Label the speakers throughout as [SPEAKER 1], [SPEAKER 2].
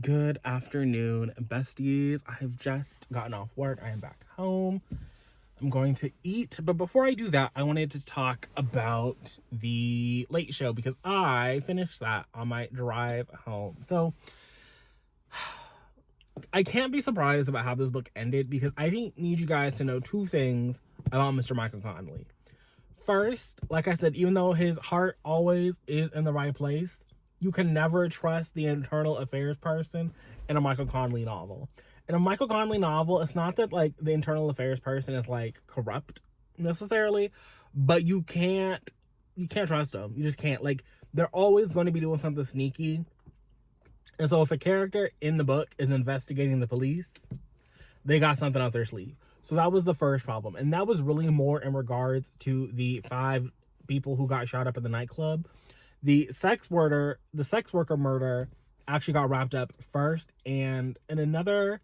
[SPEAKER 1] Good afternoon, besties. I have just gotten off work. I am back home. I'm going to eat. But before I do that, I wanted to talk about the Late Show because I finished that on my drive home. So I can't be surprised about how this book ended because I need you guys to know two things about Mr. Michael Connelly. First, like I said, even though his heart always is in the right place, you can never trust the internal affairs person in a Michael Connelly novel. In a Michael Connelly novel, it's not that like the internal affairs person is like corrupt necessarily, but you can't trust them. You just can't. Like, they're always going to be doing something sneaky. And so if a character in the book is investigating the police, they got something up their sleeve. So that was the first problem. And that was really more in regards to the 5 people who got shot up at the nightclub. The sex worker murder actually got wrapped up first. And in another,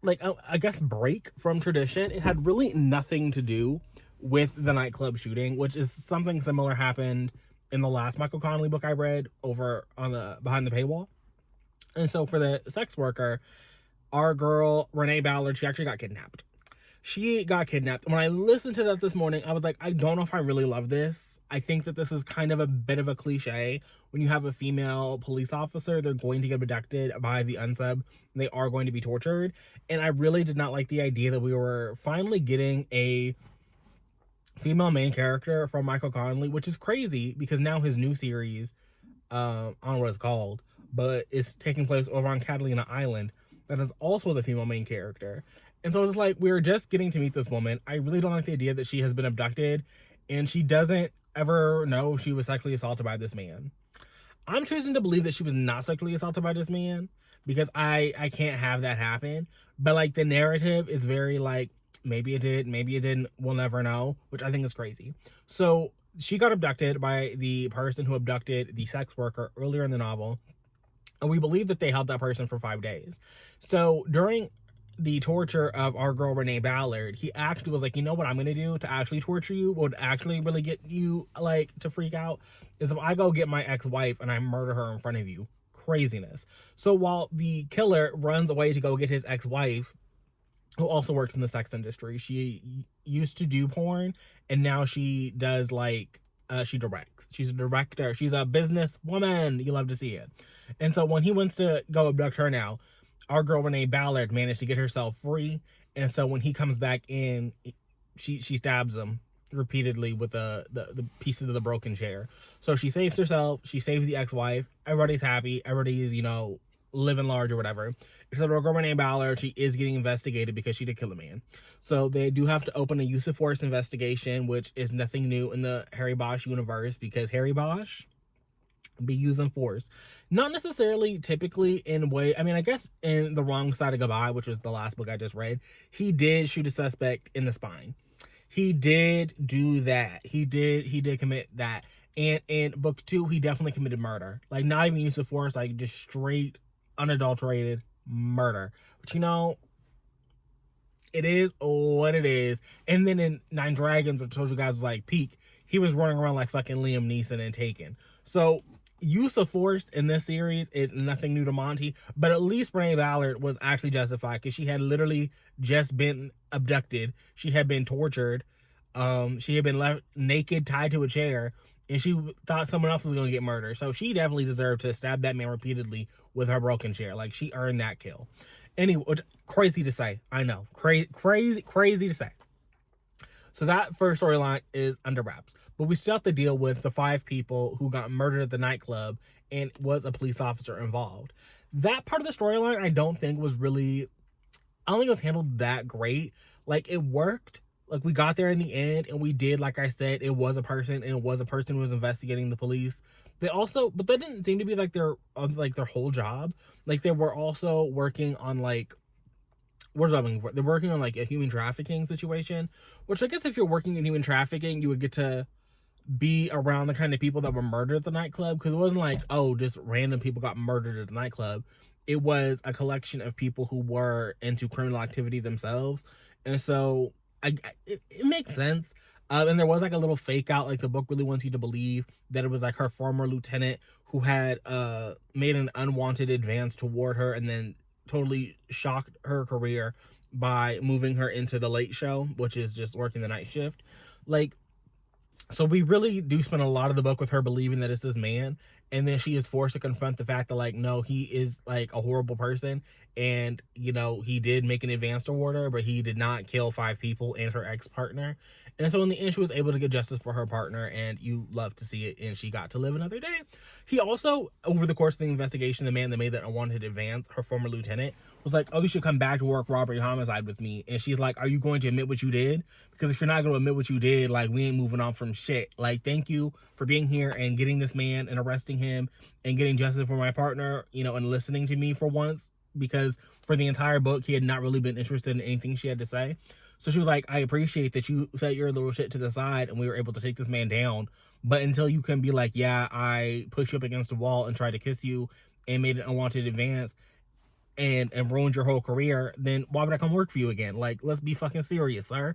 [SPEAKER 1] like, I guess, break from tradition, it had really nothing to do with the nightclub shooting, which is something similar happened in the last Michael Connelly book I read over on the Behind the Paywall. And so for the sex worker, our girl, Renee Ballard, she actually got kidnapped. She got kidnapped. When I listened to that this morning, I was like, I don't know if I really love this. I think that this is kind of a bit of a cliche. When you have a female police officer, they're going to get abducted by the unsub. They are going to be tortured. And I really did not like the idea that we were finally getting a female main character from Michael Connelly, which is crazy because now his new series, I don't know what it's called, but it's taking place over on Catalina Island. That is also the female main character. And so it's like, we're just getting to meet this woman. I really don't like the idea that she has been abducted and she doesn't ever know if she was sexually assaulted by this man. I'm choosing to believe that she was not sexually assaulted by this man because I can't have that happen. But like, the narrative is very like, maybe it did, maybe it didn't, we'll never know, which I think is crazy. So she got abducted by the person who abducted the sex worker earlier in the novel. And we believe that they held that person for 5 days. So during the torture of our girl, Renee Ballard, he actually was like, you know what I'm going to do to actually torture you, what would actually really get you like to freak out, is if I go get my ex-wife and I murder her in front of you. Craziness. So while the killer runs away to go get his ex-wife, who also works in the sex industry, she used to do porn and now she does like, she directs. She's a director. She's a business woman. You love to see it. And so when he wants to go abduct her now, our girl Renee Ballard managed to get herself free. And so when he comes back in, she stabs him repeatedly with the pieces of the broken chair. So she saves herself. She saves the ex-wife. Everybody's happy. Everybody's, living large or whatever. Except our girl Renee Ballard, she is getting investigated because she did kill a man. So they do have to open a use of force investigation, which is nothing new in the Harry Bosch universe because Harry Bosch be using force. Not necessarily typically in way, I guess in The Wrong Side of Goodbye, which was the last book I just read, he did shoot a suspect in the spine. He did do that. He did commit that. And in book 2, he definitely committed murder. Like, not even use of force, like just straight unadulterated murder. But it is what it is. And then in Nine Dragons, which I told you guys was like peak, he was running around like fucking Liam Neeson and Taken. So use of force in this series is nothing new to Monty, but at least Renee Ballard was actually justified because she had literally just been abducted. She had been tortured. She had been left naked, tied to a chair, and she thought someone else was going to get murdered. So she definitely deserved to stab that man repeatedly with her broken chair. Like, she earned that kill. Anyway, crazy to say. I know. Crazy to say. So that first storyline is under wraps. But we still have to deal with the 5 people who got murdered at the nightclub and was a police officer involved. That part of the storyline I don't think it was handled that great. Like, it worked. Like, we got there in the end, and we did, like I said, it was a person, and it was a person who was investigating the police. But that didn't seem to be, like, their whole job. Like, they were also working on, like, they're working on, like, a human trafficking situation, which I guess if you're working in human trafficking, you would get to be around the kind of people that were murdered at the nightclub, because it wasn't like, oh, just random people got murdered at the nightclub. It was a collection of people who were into criminal activity themselves. And so it makes sense. And there was like a little fake out, like the book really wants you to believe that it was like her former lieutenant who had made an unwanted advance toward her and then totally shocked her career by moving her into the late show, which is just working the night shift. Like, so we really do spend a lot of the book with her believing that it's this man, and then she is forced to confront the fact that, like, no, he is like a horrible person, and you know, he did make an advance toward her, but he did not kill 5 people and her ex-partner. And so in the end, she was able to get justice for her partner, and you love to see it, and she got to live another day. He also, over the course of the investigation, the man that made that unwanted advance, her former lieutenant, was like, oh, you should come back to work robbery homicide with me. And she's like, are you going to admit what you did? Because if you're not going to admit what you did, like, we ain't moving on from shit. Like, thank you for being here and getting this man and arresting him and getting justice for my partner, you know, and listening to me for once, because for the entire book, he had not really been interested in anything she had to say. So she was like, I appreciate that you set your little shit to the side and we were able to take this man down. But until you can be like, yeah, I pushed you up against the wall and tried to kiss you and made an unwanted advance and ruined your whole career, then why would I come work for you again? Like, let's be fucking serious, sir.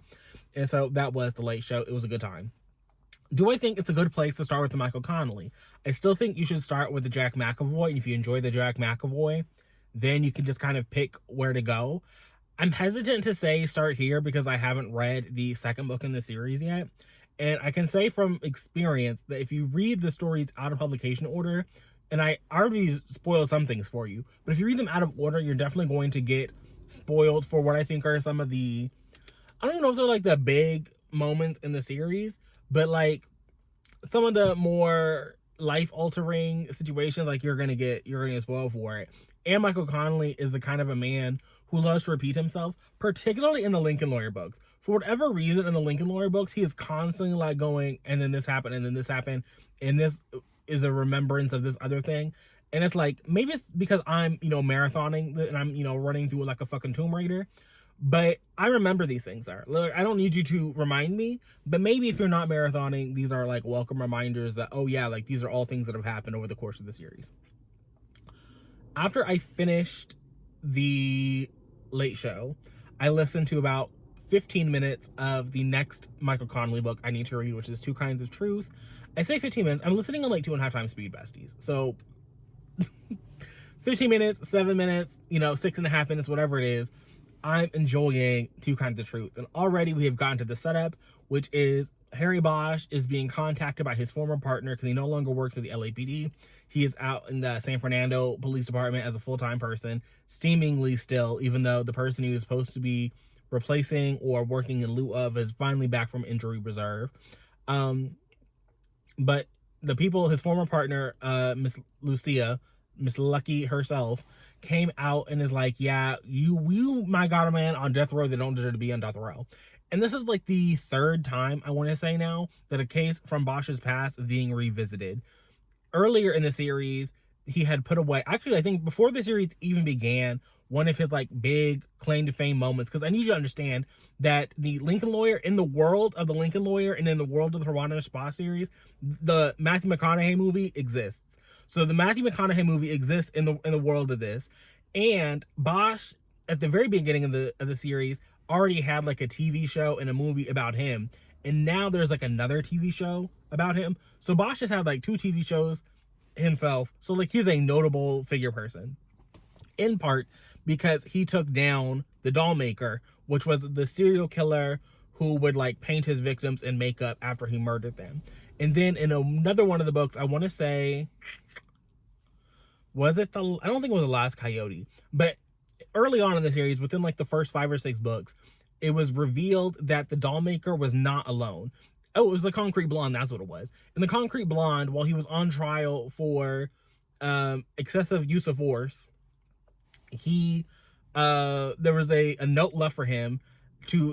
[SPEAKER 1] And so that was The Late Show. It was a good time. Do I think it's a good place to start with the Michael Connelly? I still think you should start with the Jack McAvoy. And if you enjoy the Jack McAvoy, then you can just kind of pick where to go. I'm hesitant to say start here because I haven't read the second book in the series yet. And I can say from experience that if you read the stories out of publication order, and I already spoiled some things for you, but if you read them out of order, you're definitely going to get spoiled for what I think are some of the, I don't even know if they're like the big moments in the series, but like some of the more life-altering situations, like you're gonna get spoiled for it. And Michael Connelly is the kind of a man who loves to repeat himself, particularly in the Lincoln Lawyer books. For whatever reason, in the Lincoln Lawyer books, he is constantly like going, and then this happened, and then this happened, and this is a remembrance of this other thing. And it's like, maybe it's because I'm, you know, marathoning and I'm, you know, running through like a fucking Tomb Raider. But I remember these things are. Look, I don't need you to remind me, but maybe if you're not marathoning, these are like welcome reminders that, oh yeah, like these are all things that have happened over the course of the series. After I finished The Late Show, I listened to about 15 minutes of the next Michael Connelly book I need to read, which is Two Kinds of Truth. I say 15 minutes. I'm listening on like 2.5 times speed, besties. So 15 minutes, 7 minutes, you know, 6.5 minutes, whatever it is. I'm enjoying Two Kinds of Truth. And already we have gotten to the setup, which is Harry Bosch is being contacted by his former partner because he no longer works at the LAPD. He is out in the San Fernando Police Department as a full-time person, seemingly still, even though the person he was supposed to be replacing or working in lieu of is finally back from injury reserve. But the people, his former partner, Miss Lucky herself, came out and is like, yeah, you my God, a man on death row that don't deserve to be on death row. And this is like the third time, I want to say now, that a case from Bosch's past is being revisited. Earlier in the series, he had put away, actually, I think before the series even began, one of his like big claim to fame moments, because I need you to understand that the Lincoln Lawyer, in the world of the Lincoln Lawyer and in the world of the Hieronymus Spa series, the Matthew McConaughey movie exists. So the Matthew McConaughey movie exists in the world of this. And Bosch, at the very beginning of the series, already had like a TV show and a movie about him. And now there's like another TV show about him. So Bosch has had like 2 TV shows himself. So like he's a notable figure person. In part because he took down the doll maker, which was the serial killer who would like paint his victims in makeup after he murdered them. And then in another one of the books, I want to say, was it I don't think it was The Last Coyote, but early on in the series, within like the first 5 or 6 books, it was revealed that the doll maker was not alone. Oh, it was the Concrete Blonde, that's what it was. And the Concrete Blonde, while he was on trial for excessive use of force, he there was a note left for him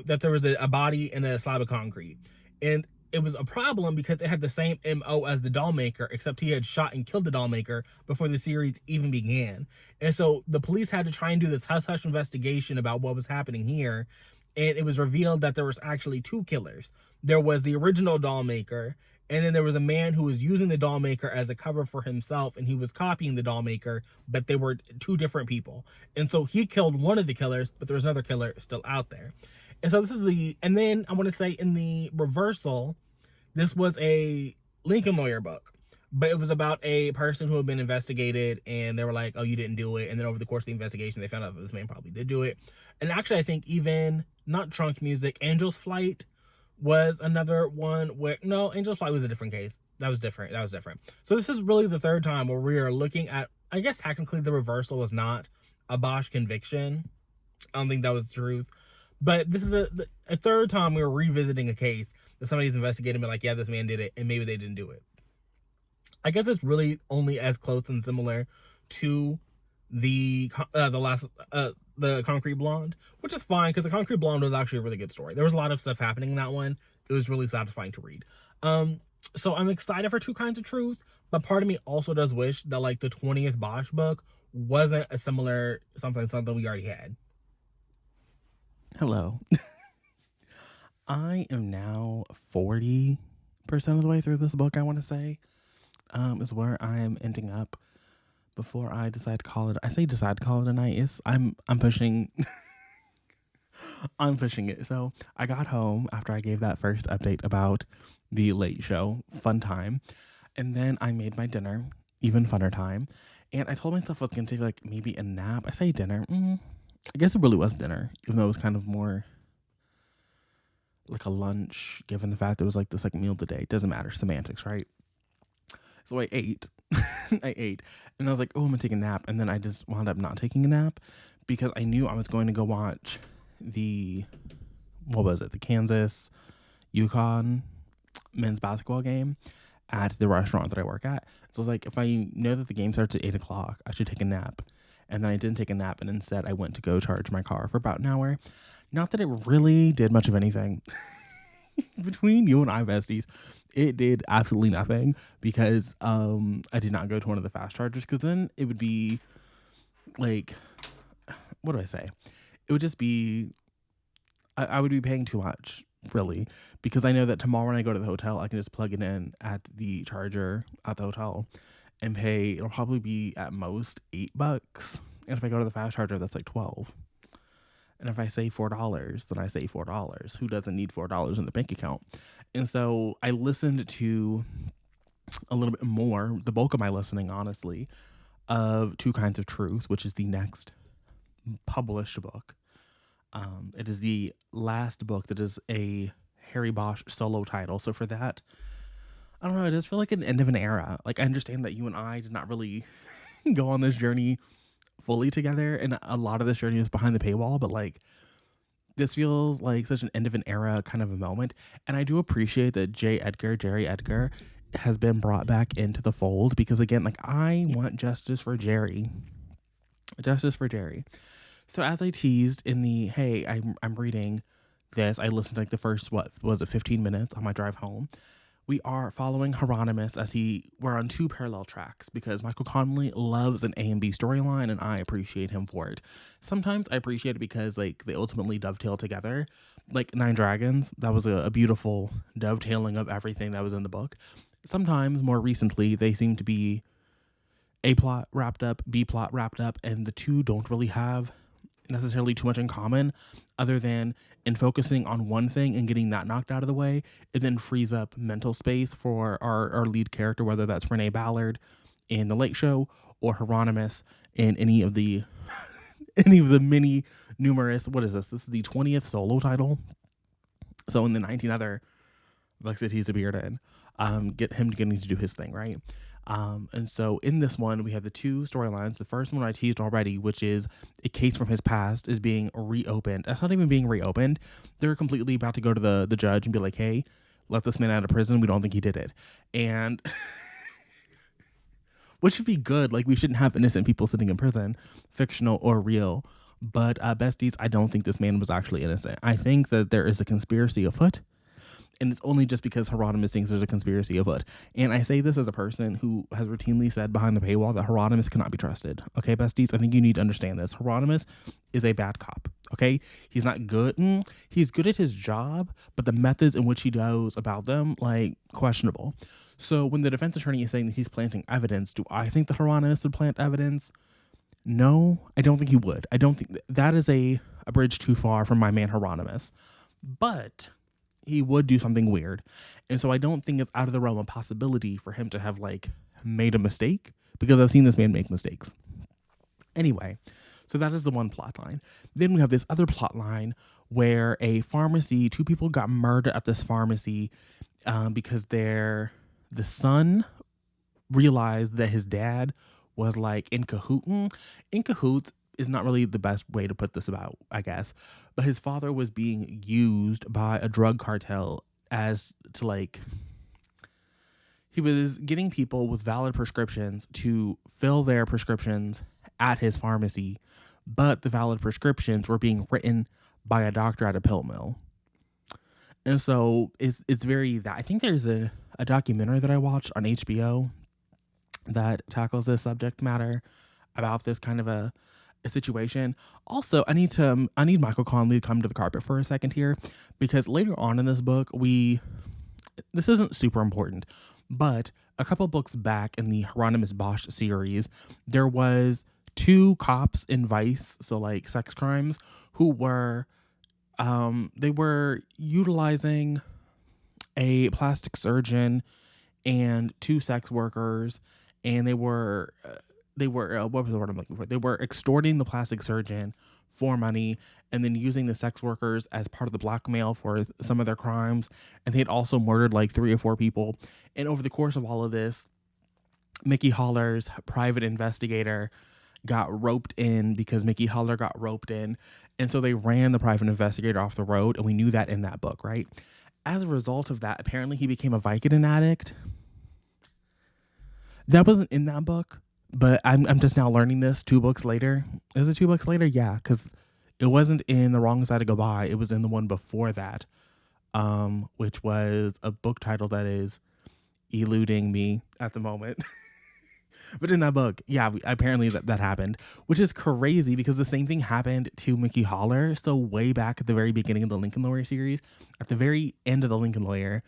[SPEAKER 1] that there was a body in a slab of concrete. And it was a problem because it had the same MO as the doll maker, except he had shot and killed the doll maker before the series even began. And so the police had to try and do this hush-hush investigation about what was happening here. And it was revealed that there was actually 2 killers. There was the original doll maker, and then there was a man who was using the doll maker as a cover for himself, and he was copying the doll maker, but they were 2 different people. And so he killed one of the killers, but there was another killer still out there. And so and then I want to say in the reversal, this was a Lincoln lawyer book, but it was about a person who had been investigated and they were like, oh, you didn't do it. And then over the course of the investigation, they found out that this man probably did do it. And actually, I think even not Trunk Music, Angel's Flight was another one where, no, Angel's Flight was a different case. That was different. So this is really the third time where we are looking at, I guess technically the reversal was not a Bosch conviction. I don't think that was the truth. But this is a third time we were revisiting a case that somebody's investigating, but like, yeah, this man did it, and maybe they didn't do it. I guess it's really only as close and similar to the Concrete Blonde, which is fine because the Concrete Blonde was actually a really good story. There was a lot of stuff happening in that one. It was really satisfying to read. So I'm excited for Two Kinds of Truth, but part of me also does wish that like the 20th Bosch book wasn't a similar something we already had.
[SPEAKER 2] Hello. I am now 40% of the way through this book, I want to say, is where I am ending up before I decide to call it. I say decide to call it a night. I'm pushing. I'm pushing it. So I got home after I gave that first update about the late show, fun time. And then I made my dinner, even funner time. And I told myself I was going to take like maybe a nap. I say dinner. I guess it really was dinner, even though it was kind of more like a lunch, given the fact that it was like the second meal of the day. Doesn't matter. Semantics, right? So I ate. I ate. And I was like, oh, I'm going to take a nap. And then I just wound up not taking a nap because I knew I was going to go watch the Kansas UConn men's basketball game at the restaurant that I work at. So I was like, if I know that the game starts at 8 o'clock, I should take a nap. And then I didn't take a nap, and instead I went to go charge my car for about an hour. Not that it really did much of anything. Between you and I, besties, it did absolutely nothing because I did not go to one of the fast chargers, because then it would be like, what do I say? It would just be, I would be paying too much, really, because I know that tomorrow when I go to the hotel, I can just plug it in at the charger at the hotel and pay. It'll probably be at most $8. And if I go to the fast charger, that's like $12. And if I say $4, then I say $4. Who doesn't need $4 in the bank account? And so I listened to a little bit more, the bulk of my listening, honestly, of Two Kinds of Truth, which is the next published book. It is the last book that is a Harry Bosch solo title. So for that, I don't know, it does feel like an end of an era. Like, I understand that you and I did not really go on this journey fully together, and a lot of this journey is behind the paywall, but like, this feels like such an end of an era kind of a moment. And I do appreciate that Jerry Edgar has been brought back into the fold, because again, like, I want justice for Jerry. So as I teased in the, hey, I'm reading this, I listened to like the first, 15 minutes on my drive home. We are following Hieronymus as we're on two parallel tracks, because Michael Connelly loves an A and B storyline, and I appreciate him for it. Sometimes I appreciate it because like they ultimately dovetail together. Like Nine Dragons, that was a beautiful dovetailing of everything that was in the book. Sometimes, more recently, they seem to be A plot wrapped up, B plot wrapped up, and the two don't really have necessarily too much in common, other than in focusing on one thing and getting that knocked out of the way, it then frees up mental space for our lead character, whether that's Renee Ballard in The Late Show or Hieronymus in any of the many numerous, what is this? This is the 20th solo title. So in the 19 other books that he's appeared in, get him getting to do his thing, right? And so in this one, we have the two storylines. The first one I teased already, which is a case from his past, is being reopened. That's not even being reopened. They're completely about to go to the judge and be like, hey, let this man out of prison. We don't think he did it. And which would be good. Like, we shouldn't have innocent people sitting in prison, fictional or real. But besties, I don't think this man was actually innocent. I think that there is a conspiracy afoot. And it's only just because Hieronymus thinks there's a conspiracy afoot. And I say this as a person who has routinely said behind the paywall that Hieronymus cannot be trusted. Okay, besties? I think you need to understand this. Hieronymus is a bad cop. Okay? He's not good. He's good at his job, but the methods in which he goes about them, like, questionable. So when the defense attorney is saying that he's planting evidence, do I think that Hieronymus would plant evidence? No, I don't think he would. I don't think that is a bridge too far from my man Hieronymus. But he would do something weird. And so I don't think it's out of the realm of possibility for him to have like made a mistake, because I've seen this man make mistakes. Anyway, so that is the one plot line. Then we have this other plot line where a pharmacy, two people got murdered at this pharmacy because the son realized that his dad was like in cahoots is not really the best way to put this about, I guess. But his father was being used by a drug cartel as to like, he was getting people with valid prescriptions to fill their prescriptions at his pharmacy, but the valid prescriptions were being written by a doctor at a pill mill. And so it's very that. I think there's a documentary that I watched on HBO that tackles this subject matter about this kind of a situation. Also, I need Michael Connelly to come to the carpet for a second here, because later on in this book, this isn't super important, but a couple books back in the Hieronymus Bosch series, there was two cops in Vice, so like sex crimes, who were they were utilizing a plastic surgeon and two sex workers, and they were what was the word I'm looking for? They were extorting the plastic surgeon for money and then using the sex workers as part of the blackmail for some of their crimes. And they had also murdered like 3 or 4 people. And over the course of all of this, Mickey Holler's private investigator got roped in because Mickey Holler got roped in. And so they ran the private investigator off the road. And we knew that in that book, right? As a result of that, apparently he became a Vicodin addict. That wasn't in that book, but I'm just now learning this 2 books later. Is it 2 books later? Yeah, because it wasn't in The Wrong Side of Goodbye. It was in the one before that, which was a book title that is eluding me at the moment. But in that book, yeah, apparently that happened, which is crazy because the same thing happened to Mickey Holler. So way back at the very beginning of the Lincoln Lawyer series, at the very end of the Lincoln Lawyer,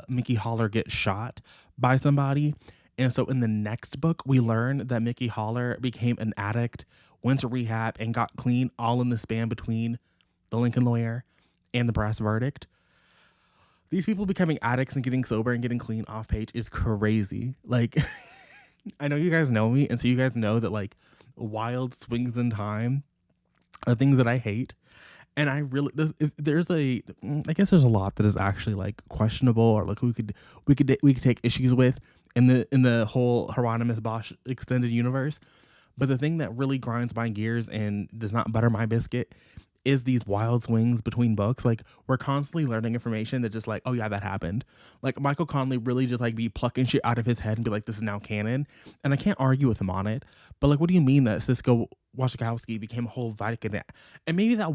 [SPEAKER 2] Mickey Holler gets shot by somebody. And so in the next book, we learn that Mickey Holler became an addict, went to rehab, and got clean all in the span between the Lincoln Lawyer and the Brass Verdict. These people becoming addicts and getting sober and getting clean off page is crazy. Like, I know you guys know me, and so you guys know that like wild swings in time are things that I hate. And I really, I guess there's a lot that is actually like questionable, or like we could take issues with in the whole Hieronymus Bosch extended universe. But the thing that really grinds my gears and does not butter my biscuit is these wild swings between books. Like, we're constantly learning information that just like, oh yeah, that happened. Like, Michael Connelly really just like be plucking shit out of his head and be like, this is now canon. And I can't argue with him on it. But like, what do you mean that Cisco Wachikowski became a whole Vatican? And maybe that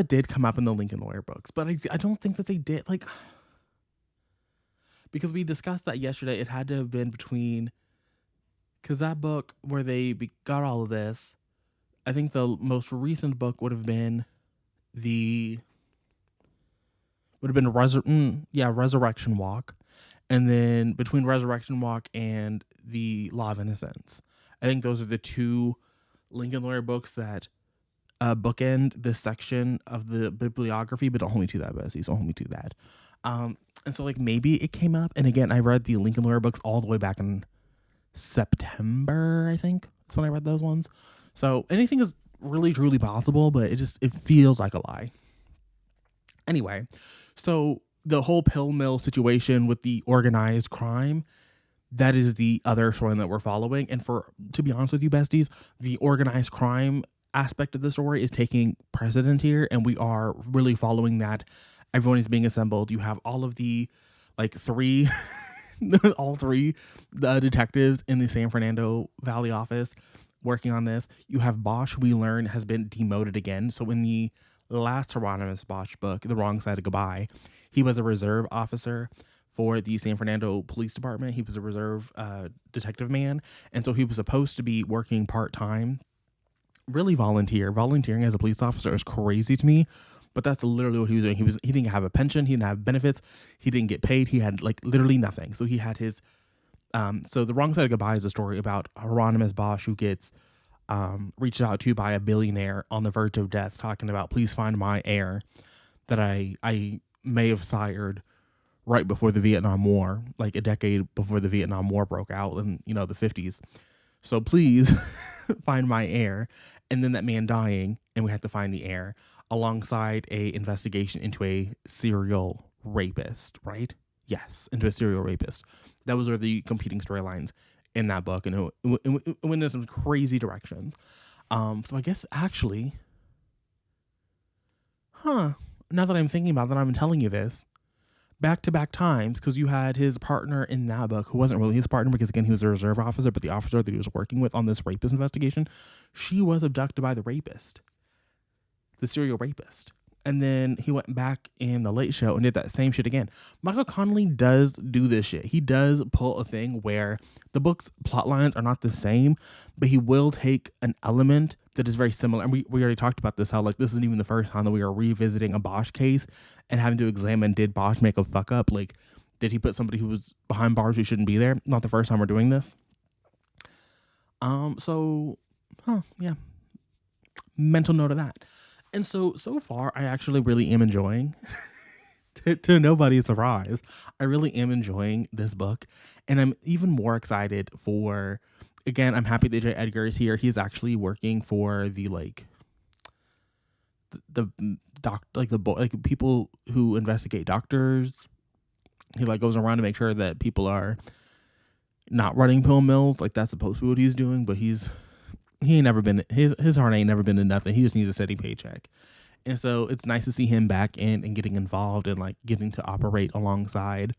[SPEAKER 2] did come up in the Lincoln Lawyer books, but I don't think that they did. Like, because we discussed that yesterday, it had to have been between, because that book where they got all of this, I think the most recent book would have been Resurrection Walk. And then between Resurrection Walk and the Law of Innocence, I think those are the 2 Lincoln Lawyer books that bookend this section of the bibliography, but don't hold me to that, Bessie. So hold me to that. And so like maybe it came up. And again, I read the Lincoln Lawyer books all the way back in September, I think. That's when I read those ones. So anything is really, truly possible, but it feels like a lie. Anyway, so the whole pill mill situation with the organized crime, that is the other story that we're following. And to be honest with you, besties, the organized crime aspect of the story is taking precedence here, and we are really following that. Everyone is being assembled. You have all of the like 3 all 3 detectives in the San Fernando Valley office working on this. You have Bosch, we learn, has been demoted again. So in the last Hieronymus Bosch book, The Wrong Side of Goodbye, he was a reserve officer for the San Fernando Police Department. He was a reserve detective man. And so he was supposed to be working part-time, really volunteering as a police officer is crazy to me, but that's literally what he was doing. He didn't have a pension, he didn't have benefits, he didn't get paid, he had like literally nothing. So he had his So The Wrong Side of Goodbye is a story about Hieronymus Bosch who gets reached out to by a billionaire on the verge of death, talking about, please find my heir that I may have sired right before the Vietnam War, like a decade before the Vietnam War broke out in, the 50s. So please find my heir. And then that man dying, and we have to find the heir alongside a investigation into a serial rapist, right? Yes, into a serial rapist. That was where the competing storylines in that book, and it went in some crazy directions. So I guess actually, now that I'm thinking about that, I'm telling you this, back-to-back times, because you had his partner in that book, who wasn't really his partner because, again, he was a reserve officer, but the officer that he was working with on this rapist investigation, she was abducted by the rapist, the serial rapist. And then he went back in the Late Show and did that same shit again. Michael Connelly does do this shit. He does pull a thing where the book's plot lines are not the same, but he will take an element that is very similar. And we already talked about this, how like this isn't even the first time that we are revisiting a Bosch case and having to examine, did Bosch make a fuck up? Like, did he put somebody who was behind bars who shouldn't be there? Not the first time we're doing this. Yeah. Mental note of that. And so far, I actually really am enjoying, to nobody's surprise, I really am enjoying this book. And I'm even more excited for, again, I'm happy that J. Edgar is here. He's actually working for the people who investigate doctors. He like goes around to make sure that people are not running pill mills. Like that's supposed to be what he's doing, but he ain't never been, his heart ain't never been to nothing. He just needs a steady paycheck. And so it's nice to see him back in and getting involved and like getting to operate alongside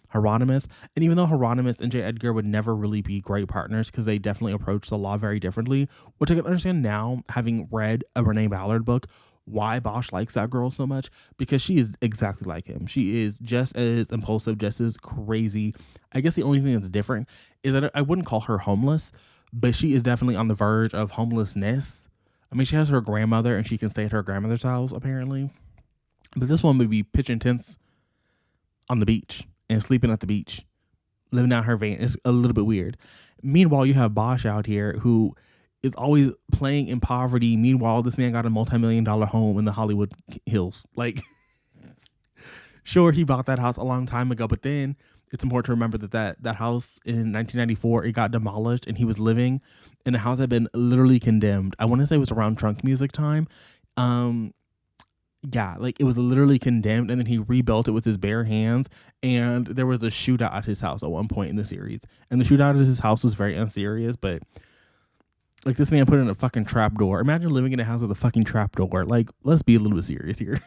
[SPEAKER 2] Hieronymus. And even though Hieronymus and J. Edgar would never really be great partners because they definitely approach the law very differently, which I can understand now, having read a Renee Ballard book, why Bosch likes that girl so much, because she is exactly like him. She is just as impulsive, just as crazy. I guess the only thing that's different is that I wouldn't call her homeless, but she is definitely on the verge of homelessness. I mean, she has her grandmother and she can stay at her grandmother's house, apparently. But this one would be pitching tents on the beach and sleeping at the beach, living out her van. It's a little bit weird. Meanwhile, you have Bosch out here who is always playing in poverty. Meanwhile, this man got a multi-million-dollar home in the Hollywood Hills. Like, sure, he bought that house a long time ago, but then it's important to remember that house in 1994, it got demolished and he was living in a house that had been literally condemned. I want to say it was around Trunk Music time. Yeah, like it was literally condemned, and then he rebuilt it with his bare hands, and there was a shootout at his house at one point in the series. And the shootout at his house was very unserious, but like this man put in a fucking trapdoor. Imagine living in a house with a fucking trapdoor. Like, let's be a little bit serious here.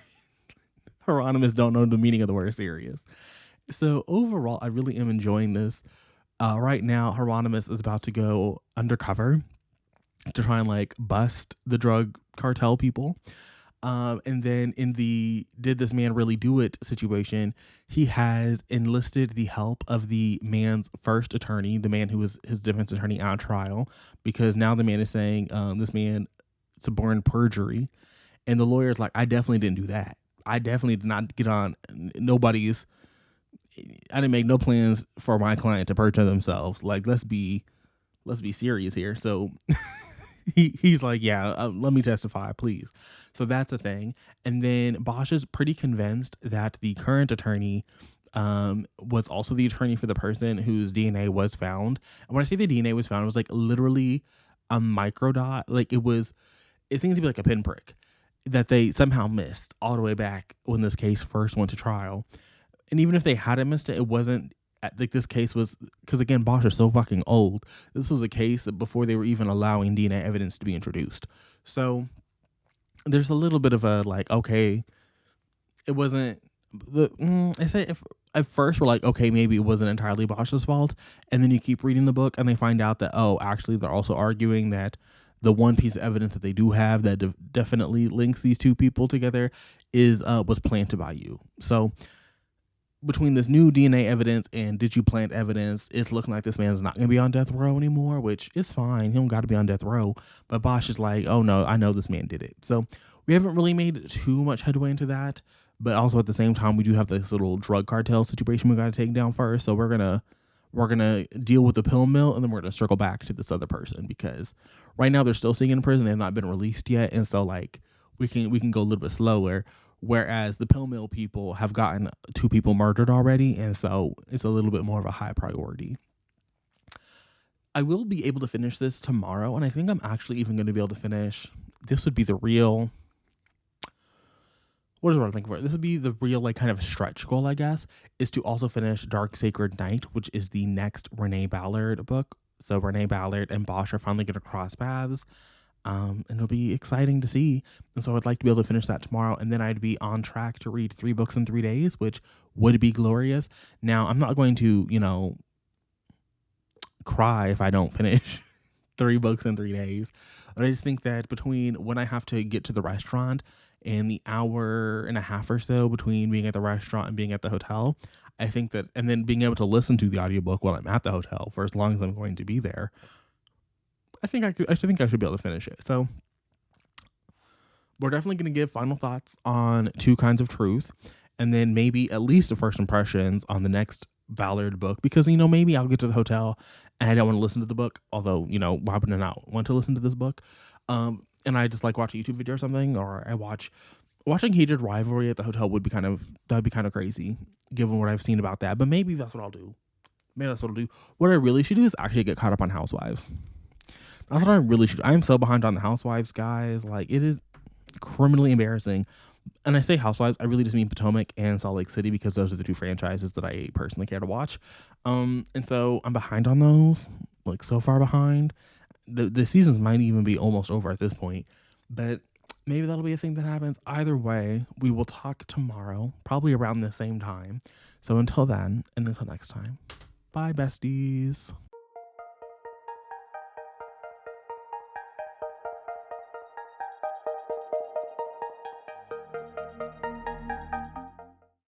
[SPEAKER 2] Hieronymus don't know the meaning of the word serious. So overall, I really am enjoying this. Right now, Hieronymus is about to go undercover to try and like bust the drug cartel people. And then in the did this man really do it situation, he has enlisted the help of the man's first attorney, the man who was his defense attorney on trial, because now the man is saying this man suborned perjury. And the lawyer's like, I definitely didn't do that. I definitely did not get on I didn't make no plans for my client to perjure themselves. Like, let's be serious here. So he's like, yeah, let me testify, please. So that's a thing. And then Bosch is pretty convinced that the current attorney was also the attorney for the person whose DNA was found. And when I say the DNA was found, it was like literally a microdot. Like it seems to be like a pinprick that they somehow missed all the way back when this case first went to trial. And even if they hadn't missed it, it wasn't like this case was, because again, Bosch is so fucking old. This was a case that before they were even allowing DNA evidence to be introduced. So there's a little bit of a like, okay, it wasn't I say if at first we're like, okay, maybe it wasn't entirely Bosch's fault. And then you keep reading the book and they find out that, oh, actually they're also arguing that the one piece of evidence that they do have that definitely links these two people together is was planted by you. So between this new DNA evidence and did you plant evidence, it's looking like this man's not going to be on death row anymore, which is fine. He don't got to be on death row. But Bosch is like, oh no, I know this man did it. So we haven't really made too much headway into that. But also at the same time, we do have this little drug cartel situation we got to take down first. So we're going to we're going to deal with the pill mill, and then we're going to circle back to this other person, because right now they're still sitting in prison. They've not been released yet. And so like we can go a little bit slower, whereas the pill mill people have gotten 2 people murdered already. And so it's a little bit more of a high priority. I will be able to finish this tomorrow. And I think I'm actually even going to be able to finish. This would be the real, what is what I'm thinking for? This would be the real, like, kind of stretch goal, I guess, is to also finish Dark Sacred Night, which is the next Renee Ballard book. So Renee Ballard and Bosch are finally going to cross paths. And it'll be exciting to see. And so I'd like to be able to finish that tomorrow. And then I'd be on track to read 3 books in 3 days, which would be glorious. Now, I'm not going to, cry if I don't finish 3 books in 3 days. But I just think that between when I have to get to the restaurant and the hour and a half or so between being at the restaurant and being at the hotel, I think that, and then being able to listen to the audiobook while I'm at the hotel for as long as I'm going to be there, I think I should be able to finish it. So we're definitely going to give final thoughts on 2 Kinds of Truth, and then maybe at least a first impressions on the next Ballard book, because, maybe I'll get to the hotel and I don't want to listen to the book, although, why would I not want to listen to this book? And I just like watch a YouTube video or something, or I watching Heated Rivalry at the hotel that'd be kind of crazy given what I've seen about that. But maybe that's what I'll do. What I really should do is actually get caught up on Housewives. That's what I really should. I am so behind on the Housewives, guys. Like, it is criminally embarrassing. And I say Housewives, I really just mean Potomac and Salt Lake City, because those are the 2 franchises that I personally care to watch. And so I'm behind on those, like so far behind. The seasons might even be almost over at this point, but maybe that'll be a thing that happens. Either way, we will talk tomorrow, probably around the same time. So until then, and until next time, bye, besties.